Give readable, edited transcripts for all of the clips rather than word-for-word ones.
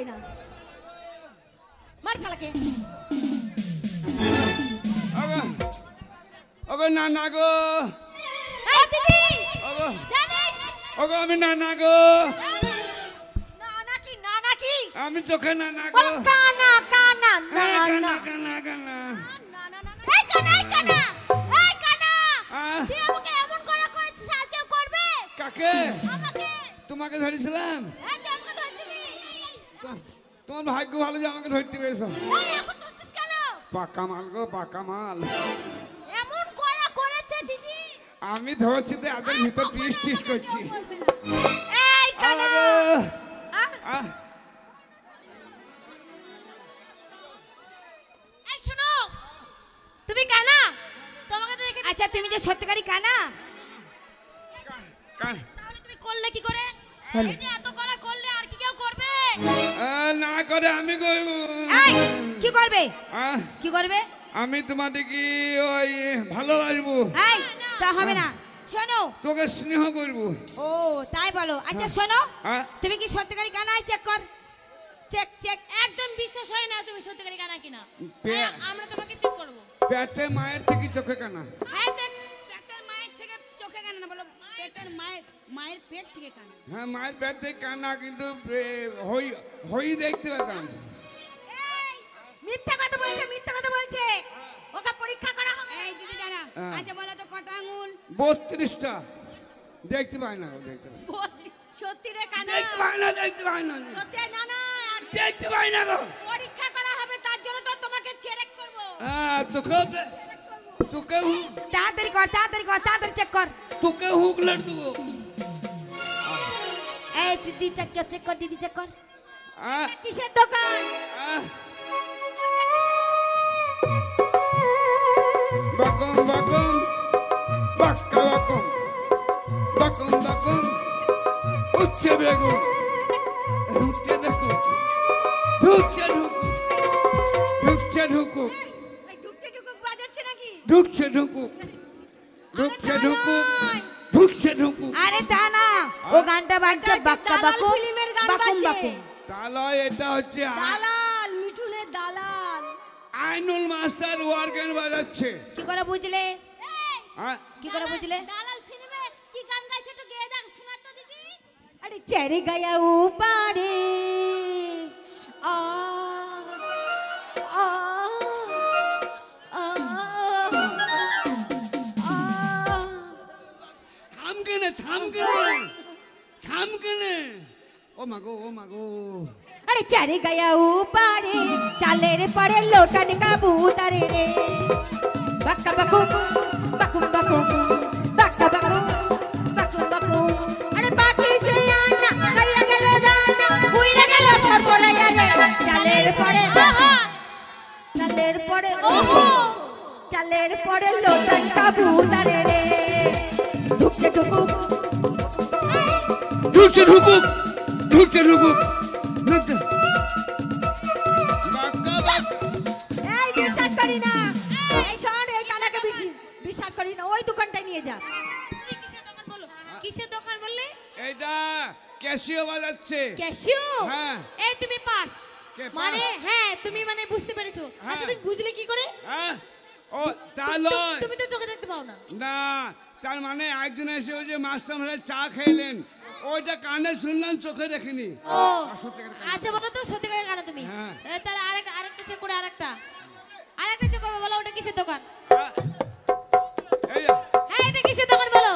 না মার শালাকে ওগো নানা গো এই দিদি ওগো জানিস ওগো আমি নানা গো নানা কি আমি চোখে নানা গো কানা কানা কানা কানা কানা এই কানা তুই আমাকে এমন করেছিস সাহায্য করবে কাকে আমাকে তোমাকে ধরেছিলাম এই যে আমাকে ধরছিলি তোমার ভাগ্য ভালো যে আমাকে ধরতে পেরেছো এই এখন ধরছিস কেন পাকা মাল গো পাকা মাল এমন করেছে দিদি আমি ধরছি তো এদের ভিতর টিস করছি এই কানা এই শোনো তুমি কানা তোমাকে তো দেখে আচ্ছা তুমি যে সত্যিকারই কানা তাহলে তুমি করলে কি করে এই যে এত করলে আর কি কেউ করবে না করে আমি এই কি করবে কি করবে আমি তোমাকে কি ওই ভালোবাসবো এই তা হবে না শোনো তোকে স্নেহ করবো ও তাই বলো আচ্ছা শোনো তুমি কি সত্যিকারই কানা চেক কর চেক একদম বিশ্বাস হয় না তুমি সত্যিকারই কানা কিনা আমরা তোমাকে চেক করব পেটে মায়ের থেকে চোখে কানা হ্যাঁ পেটের মায়ের থেকে চোখে কানা না বলো পেটের মায়ের পেট থেকে কানা হ্যাঁ মায়ের পেট থেকে কানা কিন্তু হই দেখতে পেতাম মিথ্যা কথা বলছে ওকে পরীক্ষা করা হবে এই দিদি দাঁড়া আচ্ছা বলো তো কত আঙ্গুল 32টা দেখতে পাই না সত্যি রে কানা দেখতে পাই না সত্যি না দেখতে পাই না গো পরীক্ষা করা হবে তার জন্য তো তোমাকে চেক করব তোকে তাড়াতাড়ি চেক কর তোকে হুক লড় দেবো এই দিদি চেক কর কিসের দোকান বাকম উচ্ছে বেগুন ঢুকছে দেখো ঢুকছে বাজাচ্ছে নাকি ঢুকছে আরে তা না ও গানটা বাজছে বাক্কা বাকু ফিল্মের গান বাজছে তাহলে এটা হচ্ছে দালাল মিঠুনের দালাল আইনুল মাস্টার ওয়ার্গেন বাজাচ্ছে কি করে বুঝলে দালাল ফিল্মে কি গান গাইছে একটু গেয়ে দাও শোনা তো দিদি আরে চেরে গায়া উপারে আ আ থাম কেনে ও মাগো আরে চারে গায়া উপারে চালের পরে লোটান কাবুতারে রে বাক্কা বাকু আরে বাকি সে আনা গায়া গেল জানা বুইরা গেল পরপরায়া রে চালের পরে লোটান কাবুতারে রে ঢুকছে ঢুকুক এই বিশ্বাস করি না এই শোন এই কানাকে বিশ্বাস করি না ওই দোকানটায় নিয়ে যা কিসের দোকান বললে এটা ক্যাশিও বাজাচ্ছে ক্যাশিও হ্যাঁ এই তুমি পাস মানে হ্যাঁ তুমি মানে বুঝতে পেরেছো আচ্ছা তুমি বুঝলে কি করে হ্যাঁ ও তাহলে তুমি তো চোখে দেখতে পাও না না তার মানে একজন এসে ওই যে মাস্টার মশাই চা খেলেন ওইটা কানে শুনলাম চোখে দেখিনি ও আচ্ছা বলো তো সত্যিকারের কানা তুমি তাহলে আরেকটা চেক করে আরেকটা চেক করবে বলো ওটা কিসের দোকান হ্যাঁ এটা কিসের দোকান বলো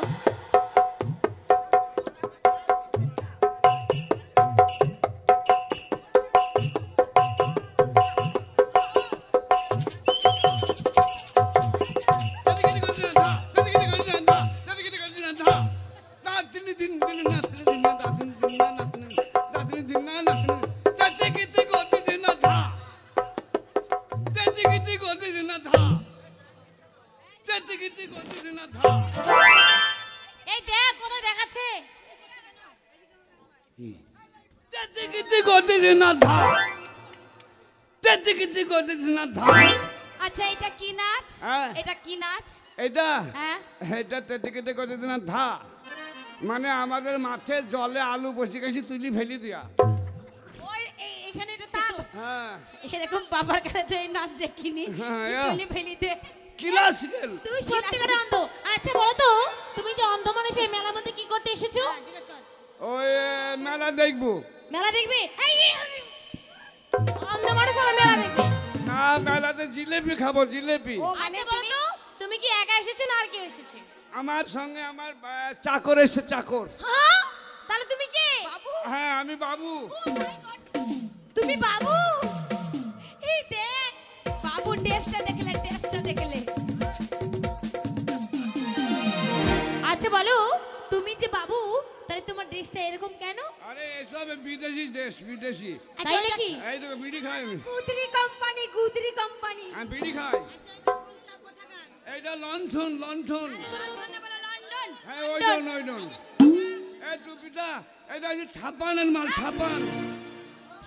আচ্ছা এটা কি নাচ এটা টিকিটে করে দিন ধা মানে আমাদের মাঠে জলে আলু বসে গেছি তুলি ফেলি দিয়া ওই এখানে হ্যাঁ এরকম বাবার কাছে তো এই নাচ দেখিনি হ্যাঁ, কি এ। তুলি ফেলিতে ক্লাসিক্যাল। তুমি সত্যিকারের অন্ধ। আচ্ছা বলো তো, তুমি যে অন্ধ মানুষ এই মেলার মধ্যে কি করতে এসেছো? জিজ্ঞেস কর। ওই মেলা দেখবো। মেলা দেখবে? অন্ধ মানুষ আমার মেলা দেখবে? না, মেলাতে জিলেপি খাবো, জিলেপি। ও মানে আচ্ছা বলো তো, তুমি কি একা এসেছো না আর কেউ এসেছে? আমার সঙ্গে আমার চাকর এসছে, চাকর। হ্যাঁ, তাহলে তুমি কে? বাবু হ্যাঁ আমি বাবু। তুমি বাবু? এই দেখ, বাবু টেস্টটা দেখলে, টেস্টটা দেখলে। আচ্ছা বলো, তুমি যে বাবু, তাহলে তোমার ড্রেসটা এরকম কেন? আরে এসব বিদেশি দেশ, বিদেশি। তাই নাকি? এই তো বিড়ি খাই আমি। গুদরি কোম্পানি, গুদরি কোম্পানি। আমি বিড়ি খাই। এইটা লন্ঠন, লন্ঠন। লন্ডন। হ্যাঁ ওই জন, ওই জন। এই টুপিটা, এটা হচ্ছে ছাপানের মাল, ছাপান।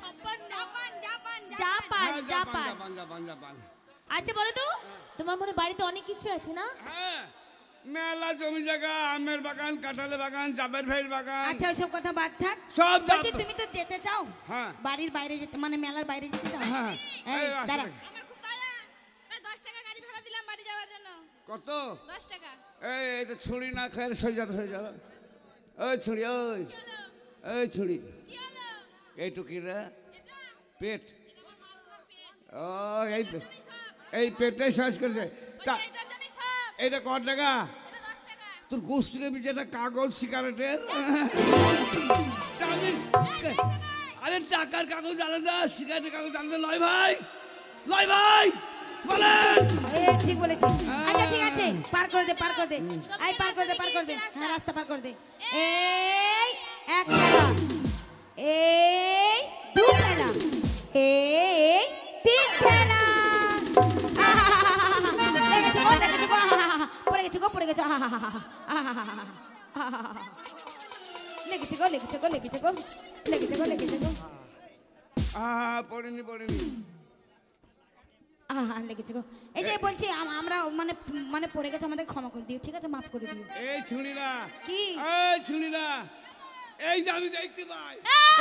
জাপান, জাপান, জাপান, জাপান, হ্যাঁ, জাপান। Japan, Japan, Japan. আচ্ছা বলো তো, তোমার মনে বাড়িতে অনেক কিছু আছে না? হ্যাঁ, মেলা জমি জায়গা, আমের বাগান, কাঁঠালের বাগান, জাবের ভাইয়ের বাগান। আচ্ছা ওসব কথা বাদ থাক। সব বলছি জাত- তুমি তো যেতে চাও হ্যাঁ। বাড়ির বাইরে যেতে, মানে মেলার বাইরে যেতে চাও? হ্যাঁ, এই, এই রাস্তা দাঁড়া। থেকে। আমার খুব দয়া। তাই 10 টাকা গাড়ি ভাড়া দিলাম বাড়ি যাওয়ার জন্য। কত? 10 টাকা। এই এটা ছুরি না খায় সই যাবে, সই যাবে। ওই ছুরি, ওই এই ছুরি, কি হলো? এইটুকি রে এটা পেট। এটা আমার মা বাবার পেট। ও এই পেটটাই শেষ করেছে। তা এটা জানি সব। এটা কত টাকা? এটা 10 টাকা। তোর গোষ্ঠীকে বিচে একটা কাগজ সিগারেটের। জানিস- আরে টাকার কাগজ আলাদা, সিগারেটের কাগজ আলাদা। লয় ভাই, লয় ভাই বলেন। এই ঠিক বলেছিস। আচ্ছা ঠিক আছে, পার করে দে, পার করে দে। এই পার করে দে, পার করে দে। হ্যাঁ রাস্তা পার করে দে। এই এক টাকা, এই দু টাকা, এই তিন টাকা। লেগেছে গো, লেগেছে গো। পড়ে গেছে গো, পড়ে গেছে। লেগেছে গো, লেগেছে গো, লেগেছে গো, লেগেছে গো, লেগেছে গো। পড়েনি, পড়েনি। লেগেছে গো। এই যে বলছি আমরা মানে মানে পড়ে গেছে, আমাদের ক্ষমা করে দিও, ঠিক আছে? মাফ করে দিও। এই ছুরিরা, কি? এই ছুরিরা, এই যে আমি দেখতে পাই।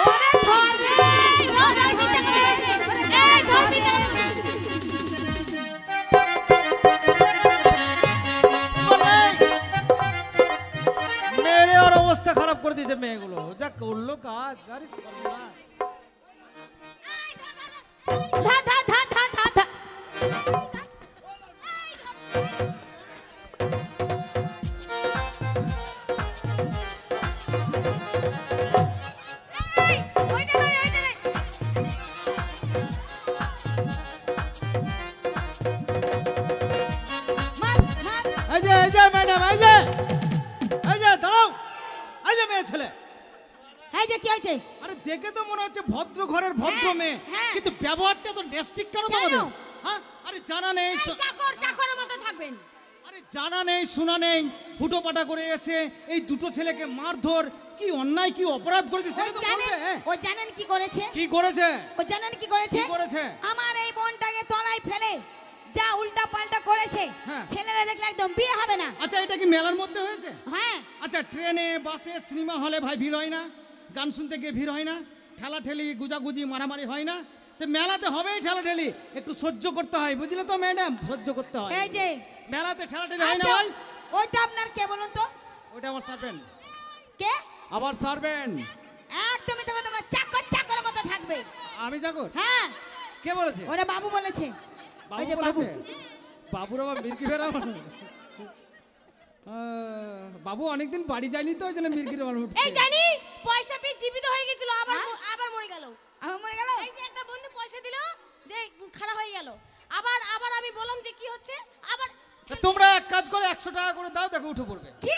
ওরে ধর রে! ধর পিঠা করে দে। এই ধর পিঠা করে দে। মেরে আর অবস্থা খারাপ করে দিয়েছে মেয়েগুলো, যা করলো কাজ। আরে সর্বনাশ। ধা ধা ধা ধা ধা ধা। এই, ওইটা নয়, ওইটা নয়। মার, মার। এই যে ম্যাডাম, এই যে দাঁড়াও। এই যে মেয়ে ছেলে, এই যে কি হয়েছে? আরে দেখে তো মনে হচ্ছে ভদ্র ঘরের ভদ্র হ্যাঁ, মেয়ে, হ্যাঁ। কিন্তু ব্যবহারটা তো ডেস্টিক কেন কেন? তোমাদের? হ্যাঁ, আরে জানা নেই, এই চাকর, চাকরের মতো থাকবেন। আরে জানা নেই, শোনা নেই, হুটোপাটা করে এসে এই দুটো ছেলেকে মারধর, কি অন্যায়, কি অপরাধ করেছে ওই সেটা তো জানেন, বলবে। হ্যাঁ। ও জানেন কি করেছে? কি করেছে? ও জানেন কি করেছে? কি করেছে? আমার এই বোনটাকে তলায় ফেলে যা উল্টা পাল্টা করেছে, হ্যাঁ। ছেলেরা দেখলে একদম বিয়ে হবে না। আচ্ছা, এটা কি মেলার মধ্যে হয়েছে? হ্যাঁ, আচ্ছা, ট্রেনে, বাসে, সিনেমা হলে ভাই ভিড় হয় না? গান শুনতে গিয়ে ভিড় হয় না? ঠেলাঠেলি, গুজাগুজি, মারামারি হয় না? তো মেলাতে হবেই ঠেলাঠেলি, একটু সহ্য করতে হয়, বুঝলে তো ম্যাডাম? সহ্য করতে হয়। এই যে মেলাতে ঠেলাঠেলি হয় না আচ্ছা, ভাই? ওইটা আপনার কে বলুন তো? ওটা আমার সার্ভেন্ট। কে? আবার সার্ভেন্ট? একদমই তখন তোমরা চাকর চাকরের মতো থাকবে। আমি চাকর? হ্যাঁ, কে বলেছে? ওরা বাবু বলেছে। বাবু ওই যে বাবু। বলেছে? বাবুর আবার মির্কি ফেরা মানে? বাবু অনেকদিন বাড়ি যায়নি তো, ওই জন্য মির্কির মানুষ এই জানিস, পয়সা পেয়ে জীবিত হয়ে গেছিল, আবার হ্যাঁ? আবার মরে গেল। আমার মরে গেল। এই যে একটা বন্ধু পয়সা দিল, দেখ খারাপ হয়ে গেল। আবার আবার আমি বললাম যে কি হচ্ছে, আবার তোমরা এক কাজ করে 100 টাকা করে দাও, দেখো উঠে পড়বে। কি?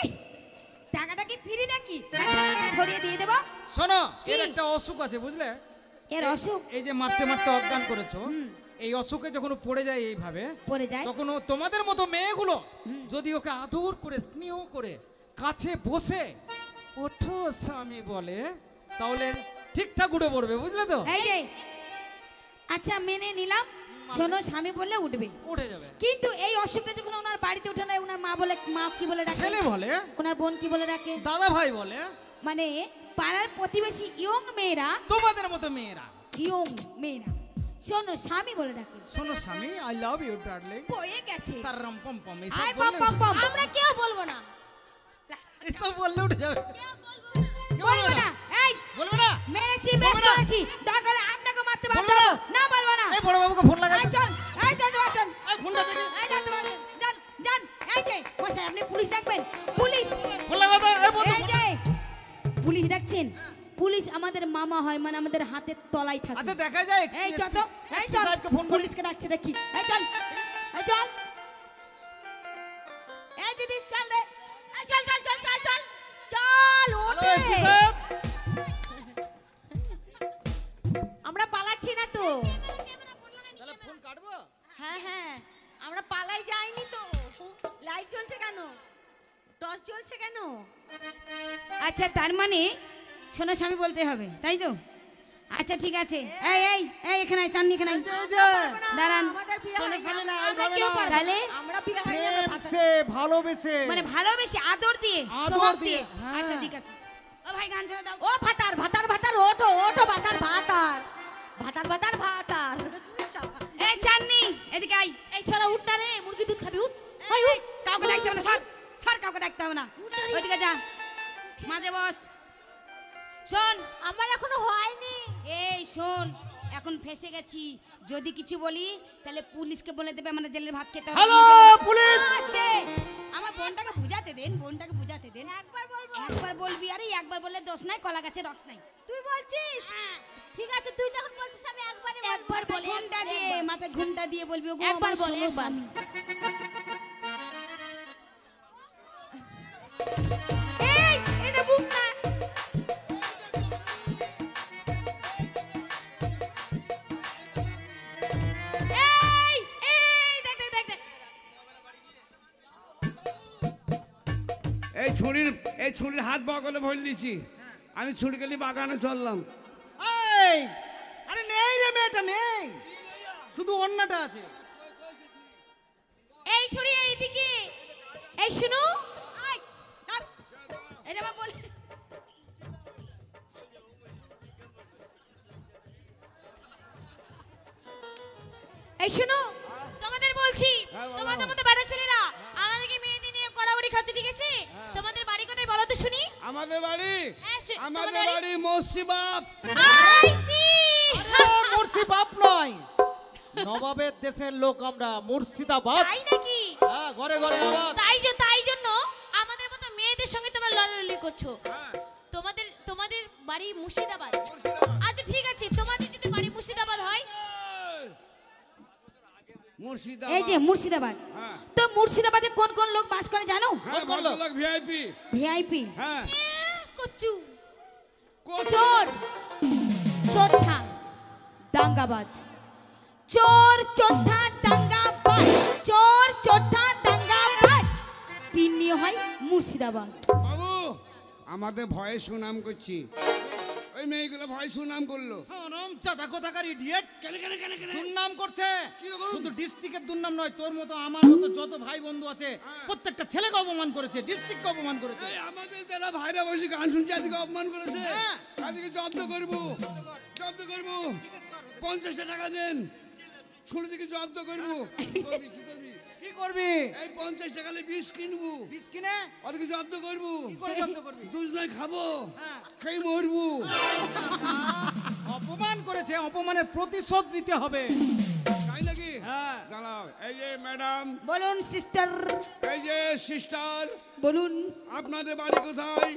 টাকাটা কি ফ্রি নাকি? টাকাটা ছড়িয়ে দিয়ে দেবো। শোনো, কি? এর একটা অসুখ আছে, বুঝলে? এর অসুখ এই যে মারতে মারতে অজ্ঞান করেছো, এই অসুখে যখন ও পড়ে যায় এইভাবে, পড়ে যায়। তখন ও তোমাদের মতো মেয়েগুলো যদি ওকে আদর করে, স্নেহ করে, কাছে বসে ওঠো স্বামী বলে, তাহলে ঠিকঠাক উঠে পড়বে, বুঝলে তো? এই যে আচ্ছা মেনে নিলাম, শোনো স্বামী বললে উঠবে, উঠে যাবে। কিন্তু এই অসুখটা যখন ওনার বাড়িতে উঠে না, ওনার মা বলে, মা কি বলে ডাকে? ছেলে বলে, ওনার বোন কি বলে ডাকে? দাদা ভাই বলে, মানে পাড়ার প্রতিবেশী ইয়ং মেয়েরা, তোমাদের মতো মেয়েরা। ইয়ং মেয়েরা শোনো স্বামী বলে ডাকে। শোনো স্বামী, আই লাভ ইউ ডার্লিং। হয়ে গেছে। তার রম পম পম আই এসব পম পম পম। আমরা কেউ বলবো না। এসব বললে উঠে যাবে। বলবো না। এই বলবে না? মেরেছি, বেশ করেছি, দরকার হলে আপনাকে মারতে বলবো পারবো না? না। বলবো না। এই বড় বাবুকে ফোন লাগা। এই চল, এই চল তোমার চল। এই ফোনটা দেখি। এই চল তোমার যান, যান। এই যে মশাই, আপনি পুলিশ ডাকবেন? পুলিশ। ফোন লাগা তো। এই বন্ধু। এই যে পুলিশ ডাকছেন? পুলিশ আমাদের মামা হয়, মানে আমাদের হাতের তলায় থাকে। আচ্ছা দেখা যায়। এই চল তো, এই চল। সাহেবকে ফোন করি। পুলিশকে ডাকছে দেখি। এই চল, এই চল। এই দিদি চল রে। এই চল চল চল চল চল চল ওঠে। হ্যালো এসপি সাহেব। আমরা পালাচ্ছি না তো। তাহলে ফোন কাটবো? হ্যাঁ হ্যাঁ, আমরা পালাই যাইনি তো। লাইট জ্বলছে কেন? টর্চ জ্বলছে কেন? আচ্ছা, তার মানে সোনা স্বামী বলতে হবে, তাই তো? আচ্ছা ঠিক আছে। এই এই এই এখানে আয়, চাননি এখানে আয়। এই যে দাঁড়ান। সোনা স্বামী না, এইভাবে কেউ না। পারবো না। তাহলে আমরা বিয়ে হয়ে যাবে প্রেম ভাষা- সে ভালোবেসে। মানে ভালোবেসে আদর দিয়ে, আদর সোহাগ দিয়ে, দিয়ে। হ্যাঁ। আচ্ছা ঠিক আছে। ও ভাই গান ছেড়ে দাও। ও ভাতার ভাতার ভাতার, ওঠো ওঠো ভাতার ভাতার ভাতার ভাতার ভাতার। এই চাননি এদিকে আই। এই ছড়া উঠ না রে, মুরগি দুধ খাবি উঠ। ওই ওই কাউকে ডাকতে হবে না স্যার, স্যার কাউকে ডাকতে হবে না। ওইদিকে যা, মাঝে বস। শোন, আমার এখনো হয়নি। এই শোন, এখন ফেসে গেছি। যদি কিছু বলি তাহলে পুলিশকে বলে দেবে আমাদের জেলের ভাত খেতে হবে। Hello police. আস্তে, আমার বোনটাকে বুঝাতে দেন, বোনটাকে বুঝাতে দেন। একবার বলবো। একবার বলবি, আরে একবার বললে দোষ নাই, কলা গাছে রস নাই। তুই বলছিস? ঠিক আছে, তুই যখন বলছিস আমি একবারে বলবো। একবার বলে, ঘুমটা দিয়ে, মাথায় ঘুমটা দিয়ে বলবি, ওগো একবার আমার বলে, সোনা একবার। স্বামী। এই এটা বুক না। এই এই দেখ দেখ দেখ দেখ। এই ছুরির হাত বগলে ভরে দিয়েছি। আমি ছুরি গেলি বাগানে চললাম। এই আরে নেই রে, মেয়েটা নেই, শুধু অন্যটা আছে। এই ছুরি এইদিকে। এই শুনো, আয়, দাও। এটা আমার বল। এই শুনো, তোমাদের বলছি, হ্যাঁ, বলো। তোমাদের বাড়া ছেলেরা আমাদেরকে মেয়েদের নিয়ে কড়াকড়ি খাচ্ছে, ঠিক আছে? তোমাদের বাড়ি কোথায় বলো তো শুনি? আমাদের বাড়ি, হ্যাঁ, আমাদের তোমাদের বাড়ি মসজিবাব। I C. মুর্শি বাপ নয়, নবাবের দেশের লোক আমরা, মুর্শিদাবাদ। তাই নাকি? হ্যাঁ, ঘরে ঘরে আওয়াজ। তাই জন্য আমাদের মতো মেয়েদের সঙ্গে তোমরা লড়ালড়ি করছো। তোমাদের বাড়ি মুর্শিদাবাদ। আচ্ছা ঠিক আছে, তোমাদের যদি বাড়ি মুর্শিদাবাদ হয়, মুর্শিদাবাদ। এই যে মুর্শিদাবাদ, হ্যাঁ। তো মুর্শিদাবাদে কোন কোন লোক বাস করে জানো? হ্যাঁ, কোন লোক? ভদ্রলোক ভিআইপি। ভিআইপি, হ্যাঁ। কচ্চু, চোর, চোরঠা, দাঙ্গাবাজ, চোর চোরঠা দাঙ্গাবাজ, চোর চোরঠা দাঙ্গাবাজ, তিন নিয়ে হয় মুর্শিদাবাদ। বাবু, আমাদের ভয়ে সুনাম করছি। ওই মেয়েগুলো ভয় সুনাম করলো। হারাম চাদা কোথাকার ইডিয়েট, দুর্নাম করছে। শুধু ডিস্ট্রিক্টের দুর্নাম নয়, তোর মতো আমার মতো যত ভাই বন্ধু আছে প্রত্যেকটা ছেলেকে অপমান করেছে, ডিস্ট্রিক্টকে অপমান করেছে। এই আমাদের যারা ভাইরা বসে গান শুনছে আজকে অপমান করেছে। হ্যাঁ। আজকে জব্দ করবো, জব্দ করবো। 50 টাকা দেন, ছুরি থেকে জব্দ করবো। কি করবি, কি করবি? কি করবি? এই 50 টাকা বিষ কিনবো, বিষ কিনে ওদেরকে জব্দ করবো। কি করে জব্দ করবি? দুজনে খাবো, হ্যাঁ। খেয়ে মরবো। অপমান করেছে, অপমানের প্রতিশোধ নিতে হবে। তাই নাকি? হ্যাঁ। দাঁড়াও, এই যে ম্যাডাম, বলুন সিস্টার, এই যে সিস্টার, বলুন। আপনাদের বাড়ি কোথায়?